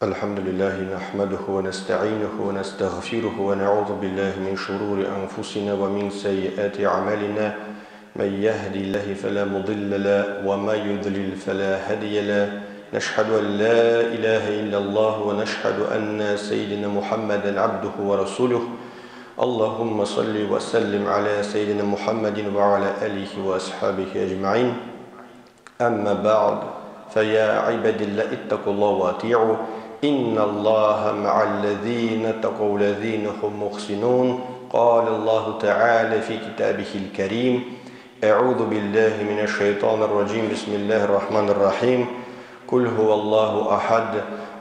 الحمد لله نحمده ونستعينه ونستغفره ونعوذ بالله من شرور أنفسنا ومن سيئات أعمالنا من يهدي الله فلا مضل له وما يضلل فلا هادي له نشهد أن لا إله إلا الله ونشهد أن سيدنا محمدا عبده ورسوله اللهم صل وسلم على سيدنا محمد وعلى آله وأصحابه أجمعين أما بعد فيا عباد الله اتقوا الله وأطيعوا إن الله مع الذين اتقوا الذين هم محسنون قال الله تعالى في كتابه الكريم أعوذ بالله من الشيطان الرجيم بسم الله الرحمن الرحيم قل هو الله أحد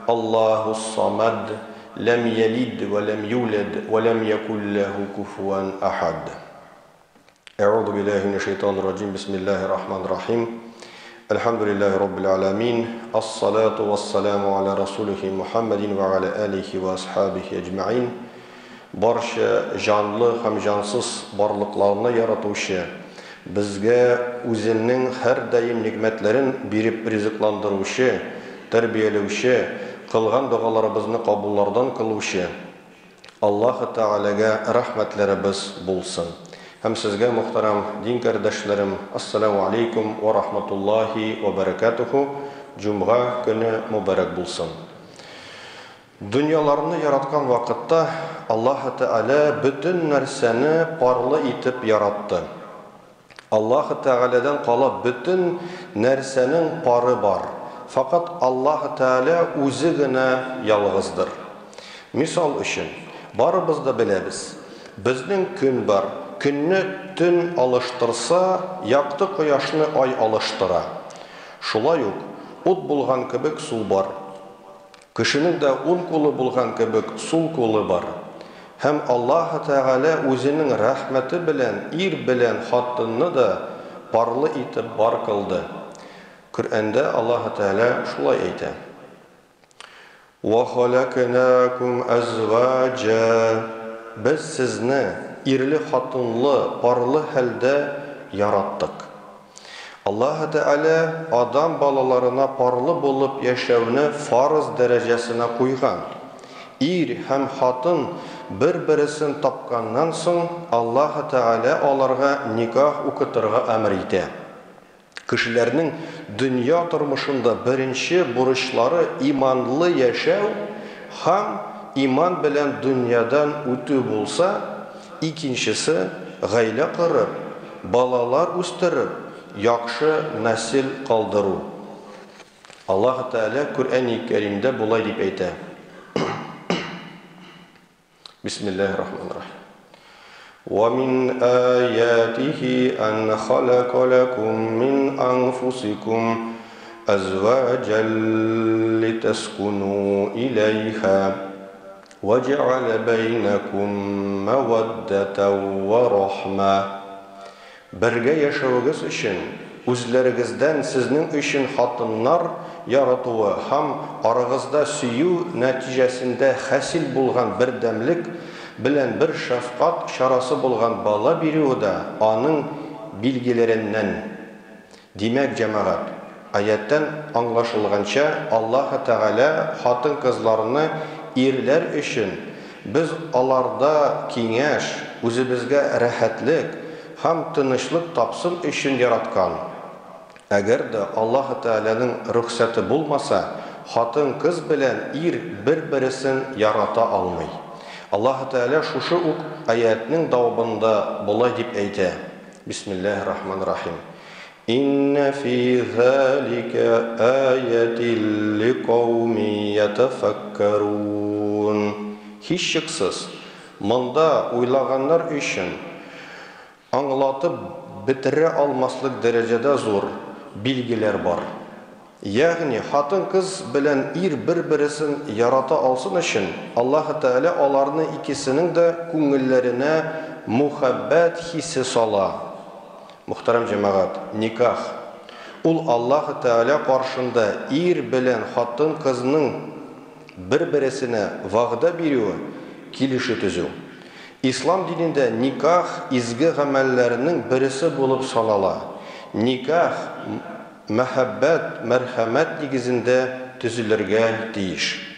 الله الصمد لم يلد ولم يولد ولم يكن له كفوا أحد أعوذ بالله من الشيطان الرجيم بسم الله الرحمن الرحيم الحمد لله رب العالمين الصلاة والسلام على رسوله محمد وعلى آله وأصحابه أجمعين barcha canlı hem cansız varlıklarını yaratuşu, bizge o'zining her daim nimetlerin birip rızıklandırışı, terbiyelewşi, kılgan dualarımızı kabullardan kıluşu, Allah-u Teala'ga rahmetlerimiz bulsun. Hem sizge muhterem din kardeşlerim, Assalamu alaikum ve rahmetullahi ve berekatuhu. Cuma günü mübarek bulsun. Dünyalarını yaratkan vakitte Allah-u Teala bütün nerseni parlı itip yarattı. Allah-u Teala'dan kalıp bütün nersenin parı var. Fakat Allah-u Teala özüne yalğızdır. Misal için, barımız da biliriz. Bizden gün var. Günni tün alıştırsa, yaktı koyaşını ay alıştıra. Şulay yok, ot bulgan kebek sul var. Kişinin de un kolu bulgan kebek sul kolu var. Hem Allah-u Teala özünün rahmeti bilen, ir bilen hattını da parlı itip bar kıldı. Kur'an'da Allah-u Teala şulay eydi. وَخَلَقْنَاكُمْ أَزْوَاجًا Biz sizni irli hatınlı, parlı halde yarattık. Allah-u Teala adam balalarına parlı bulup yaşavını farz derecesine koygan. İr hem hatın bir-birisini tapkandan soň Allah-u Teala onlarga nikah okutırga emir ete. Kişilerinin dünya turmuşunda birinci burçları imanlı yaşav, hem iman bilen dünyadan ötü bulsa, ikincisi gayle kırıp, balalar üstürüp, yakşı nesil kaldırı. Allah-u Teala Kur'an-ı Kerim'de bulay deyip eyte. Bismillahirrahmanirrahim. وَمِنْ آيَاتِهِ أَنْ خَلَقَ لَكُمْ مِنْ أَنْفُسِكُمْ أَزْوَاجًا لِتَسْكُنُوا إِلَيْهَا وَجَعَلَ بَيْنَكُمْ مَوَدَّةً وَرَحْمَةً Birge yaşawıgız için, özlerinizden sizin için hatınlar yaratığı hem arağızda süyü neticesinde hasil bulgan bir demlik bilen bir şefkat şarası bulgan bala biriu da anın bilgilerinden. Demek cemaat, ayetten anlaşılgança Allah-u Teala hatın kızlarını irler için biz alarda kengeş, özümüzge rahatlık hem tınışlık tapsın için yaratkan. Eğer de Allah-u Teala'nın ruhsatı bulmasa, hatın kız bilen ir bir-birisini yarata almay. Allah-u Teala şuşu ayetinin davabında bulay deyip eyte. Bismillahirrahmanirrahim. İnne fî zâlike âyetin liqavmin yetefekkerûn. Hiç şıksız, mında uylağanlar için anlatıp bitire almaslık derecede zor bilgiler var. Yani hatın kız bilen ir bir-birisini yarata alsın için Allah-u Teala onlarını ikisinin de kungillerine muhabbet hissi sala. Muhterem cemaat, nikah. Ul Allah-u Teala karşında ir bilen hatın kızının bir-birisine vağda biriyor, kilişi tüzü. İslam dininde nikah izgi amellerinin birisi bulup sanala. Nikah muhabbet, merhamet negizinde tüzülürge deyiş.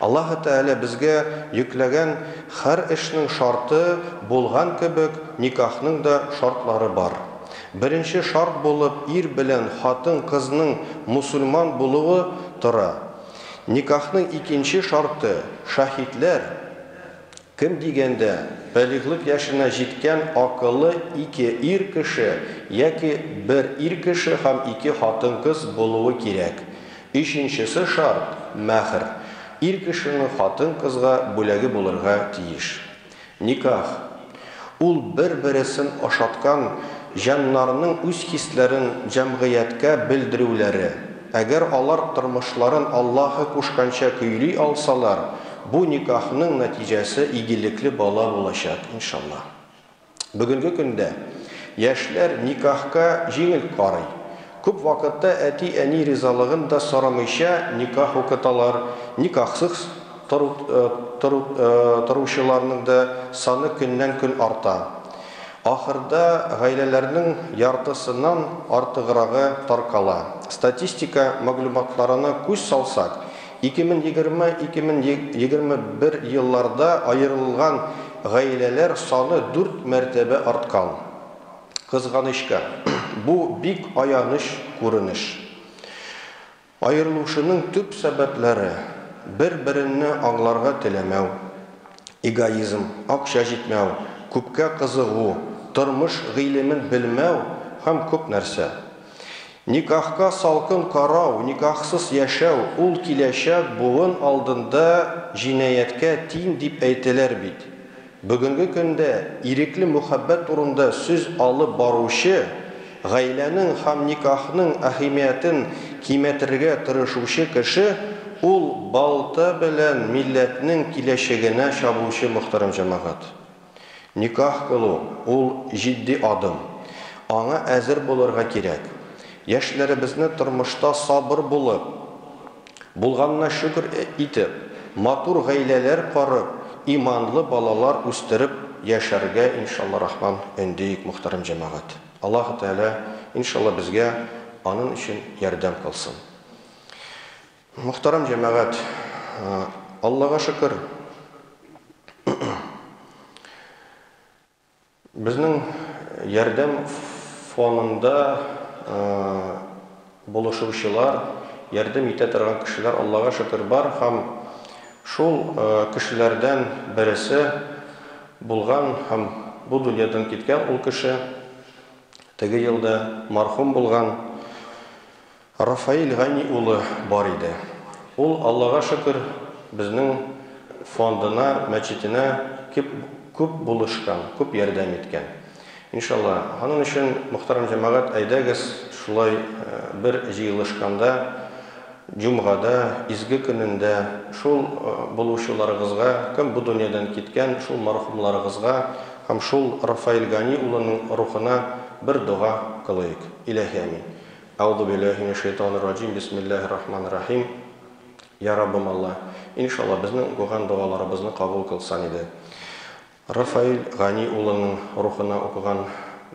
Аллаһ Тәгалә безгә йөкләгән һәр эшнең шарты булган кебек, никахның да шартлары бар. Беренче шарт булып ир белән хатын кызның мусульман булуы тора. Никахның икенче шарты шаһидләр. Кем дигәндә, бәлиглек яшенә җиткән акыллы ике ир кеше яки бер ир кеше һәм ике хатын кыз булуы кирәк. Өченчесе шарт мәһр. Ир кешенең хатын кызга бүләге булырга тиеш. Никах. Ул бер-берсен ашаткан җаннарның үз хисләрен җәмгыятькә белдерүләре. Әгәр алар тормышларын Аллаһы кушканча көйли алсалар, бу никахның нәтиҗәсе игелекле бала булачак, иншаллах. Бүгенге көндә яшьләр никахка җиңел карый. Күп вакытта әти-әни ризалыгын да сорамыйча никах укыталар. Никахсыз торучыларның да саны көннән-көн арта. Ахырда гаиләләрнең яртысыннан артыграгы таркала. Статистика мәгълүматларына күз салсак, 2020-2021 елларда аерылган гаиләләр саны 4 мәртәбә арткан. Кызганычка, бу бик аяныч күренеш. Аерылышының төп сәбәпләре бер-беренне аңларга теләмәү, эгоизм, акча җитмәү, күпкә кызыгу, тормыш гыйлемен белмәү һәм күп нәрсә. Никахка салкын карау, никахсыз яшәү, ул киләчәк буын алдында җинаятькә тиң дип әйтәләр бит. Бүгенге көндә ирекле мөхәббәт турында сүз алып баручы, гаиләнең һәм никахның әһәмиятен киметергә тырышучы кеше, ул балта белән милләтнең киләчәгенә чабучы мөхтәрәм җәмәгать. Никах кылу, ул җитди адым. Аңа әзер булырга кирәк. Яшьләребезне тормышта сабыр булып, булганына шөкер итеп, матур гаиләләр корып, иманлы балалар үстереп яшәргә иншалла рахман өндик мөхтәрәм җәмәгать. Аллаһ Тәгалә иншалла безгә аның өчен ярдәм кылсын. Мөхтәрәм җәмәгать, Аллаһка шөкер. Безнең ярдәм фонында булышучылар, ярдәм итә торган кешеләр Аллаһка шөкер бар һәм шул кешеләрдән берсе булган һәм бу дөньядан киткән ул кеше теге елда мархум булган Рафаил Гани улы бар иде. Ул Аллаһка шөкер безнең фондына, мәчетенә күп булышкан, күп ярдәм иткән. Иншалла, аның өчен мөхтәрәм җәмәгать, әйдәгез шулай бер җыелышканда, җумгада, изге көнендә шул булучыларыгызга, кем бу дөньядан киткән, шул мархумларыгызга һәм шул Рафаил Гани улының рухына бер дуга кылыйк. Илаһи амин. Аузу биллаһи минаш шайтанир раҗим. Бисмиллаһир-рахманир-рахим. Я Раббым Аллаһ, иншалла безнең укыган дуаларыбызны кабул кылсан иде. Рафаил Гани улының рухына укыган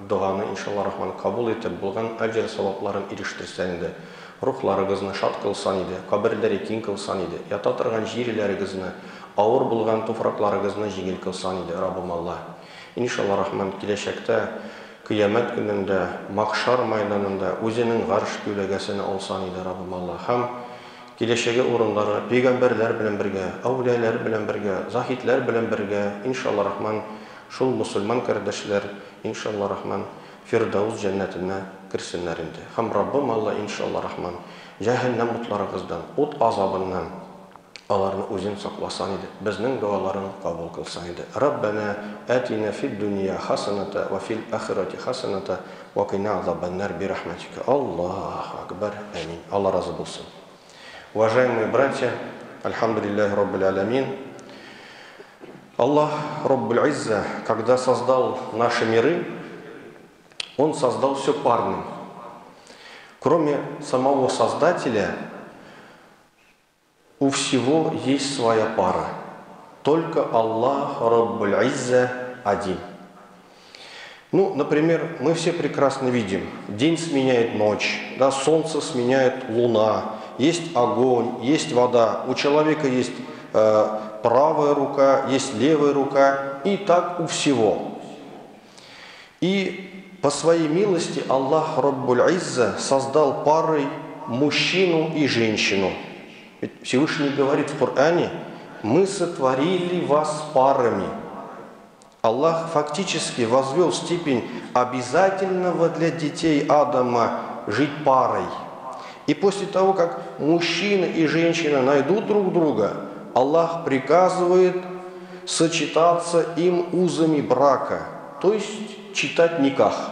дуаны иншалла рахман кабул итеп, булган әҗр савапларын ирештерсәң иде. Рухларыгызны шат кылсан иде, каберләре киң кылсан иде, ята торган җирләрегезне, авыр булган туфракларыгызны җиңел кылсан иде, Раббым Аллаһ. Иншалла рахман киләчәктә кыямәт көнендә, махшар мәйданында үзенең гарш күләгәсенә алсан иде, Раббым Аллаһ. Һәм киләчәге урыннары пәйгамбәрләр белән бергә, әүлияләр белән бергә, заһидләр белән бергә, иншалла рахман, шул мусульман кардәшләр, иншалла рахман, Фирдаус җәннәтенә кирсеннәр инде. Һәм Раббым Аллаһ, иншалла рахман, җәһәннәм утларыгыздан, ут азабыннан аларны үзен сакласан иде. Безнең дуаларын кабул кылсан иде. Раббана атина фид дунья хасаната ва фил ахирати хасаната ва кина азабан-нар би рахматика. Аллаху акбар. Амин. Аллах разы булсын. Уважаемые братья, альхамдулиллахи раббил алямин. Аллах Раббуль Изза, когда создал наши миры, Он создал все парным. Кроме самого Создателя, у всего есть своя пара. Только Аллах Раббуль Изза один. Ну, например, мы все прекрасно видим, день сменяет ночь, да, солнце сменяет луна, есть огонь, есть вода, у человека есть правая рука, есть левая рука, и так у всего. И по своей милости Аллах Раббуль Изза создал парой мужчину и женщину. Ведь Всевышний говорит в Коране: «Мы сотворили вас парами». Аллах фактически возвел степень обязательного для детей Адама жить парой. И после того, как мужчина и женщина найдут друг друга, Аллах приказывает сочетаться им узами брака, то есть читать никах.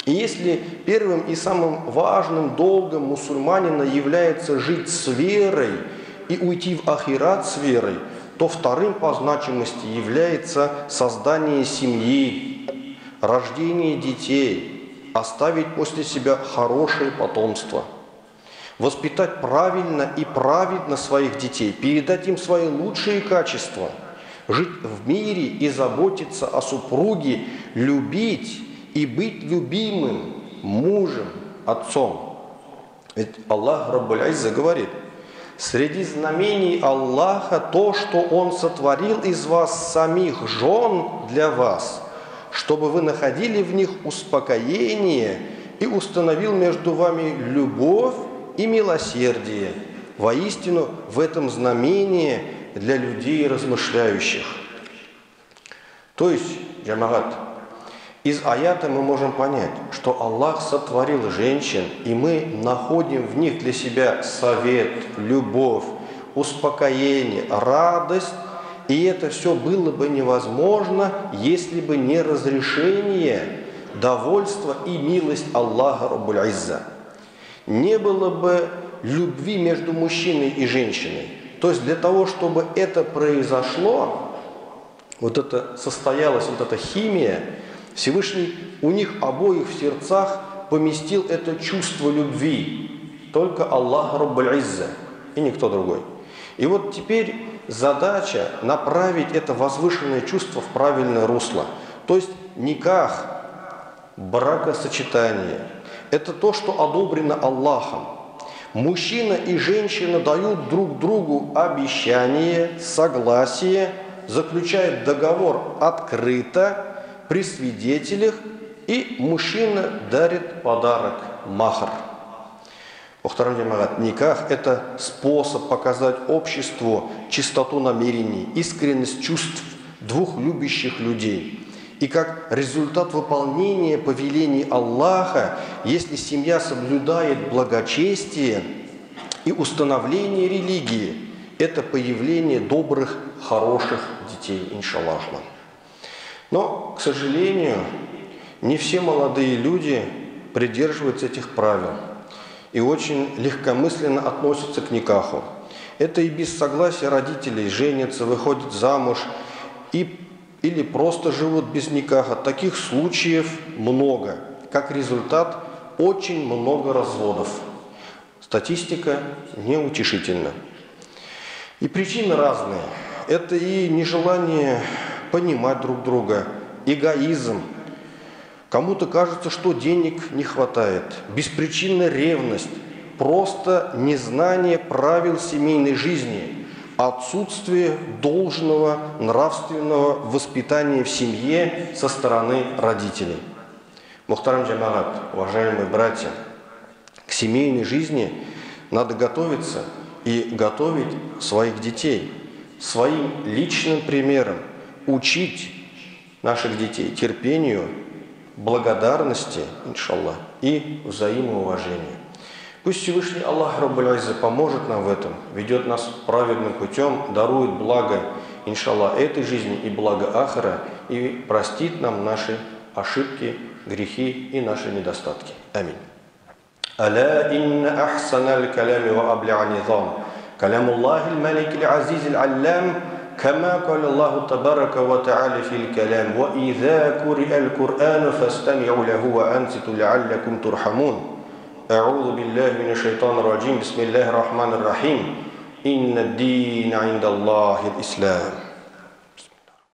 И если первым и самым важным долгом мусульманина является жить с верой и уйти в ахират с верой, то вторым по значимости является создание семьи, рождение детей, оставить после себя хорошее потомство, воспитать правильно и праведно своих детей, передать им свои лучшие качества, жить в мире и заботиться о супруге, любить и быть любимым мужем, отцом. Ведь Аллах Раббуль Изза говорит: среди знамений Аллаха то, что Он сотворил из вас самих жен для вас, чтобы вы находили в них успокоение, и установил между вами любовь и милосердие. Воистину, в этом знамение для людей размышляющих. То есть, джамагат, из аята мы можем понять, что Аллах сотворил женщин, и мы находим в них для себя совет, любовь, успокоение, радость. И это все было бы невозможно, если бы не разрешение, довольство и милость Аллаха Раббуль Изза. Не было бы любви между мужчиной и женщиной. То есть для того, чтобы это произошло, вот это состоялась, вот эта химия, Всевышний у них обоих в сердцах поместил это чувство любви. Только Аллах Раббуль Изза и никто другой. И вот теперь задача направить это возвышенное чувство в правильное русло. То есть никах, бракосочетание, это то, что одобрено Аллахом. Мужчина и женщина дают друг другу обещание, согласие, заключают договор открыто, при свидетелях, и мужчина дарит подарок махр. Никах – это способ показать обществу чистоту намерений, искренность чувств двух любящих людей. И как результат выполнения повелений Аллаха, если семья соблюдает благочестие и установление религии, это появление добрых, хороших детей, иншаллах. Но, к сожалению, не все молодые люди придерживаются этих правил и очень легкомысленно относятся к никаху. Это и без согласия родителей женятся, выходят замуж или просто живут без никаха. Таких случаев много. Как результат, очень много разводов. Статистика неутешительна. И причины разные. Это и нежелание понимать друг друга, эгоизм. Кому-то кажется, что денег не хватает, беспричинная ревность, просто незнание правил семейной жизни, отсутствие должного нравственного воспитания в семье со стороны родителей. Мухтарам джамагат, уважаемые братья, к семейной жизни надо готовиться и готовить своих детей своим личным примером, учить наших детей терпению, благодарности, иншаллах, и взаимоуважению. Пусть Всевышний Аллах Раббуль Изза поможет нам в этом, ведет нас праведным путем, дарует благо, иншаллах, этой жизни и благо ахира, и простит нам наши ошибки, грехи и наши недостатки. Аминь. Аля инна ахсаналь калями ва абля низам, калямуллахи аль-малик аль-азиз аль-аллам, كما قال الله تبارك وتعالى في الكلام وإذا قرئ القرآن فاستمعوا له وأنصتوا لعلكم ترحمون. أعوذ بالله من الشيطان الرجيم. بسم الله الرحمن الرحيم. إن الدين عند الله الإسلام.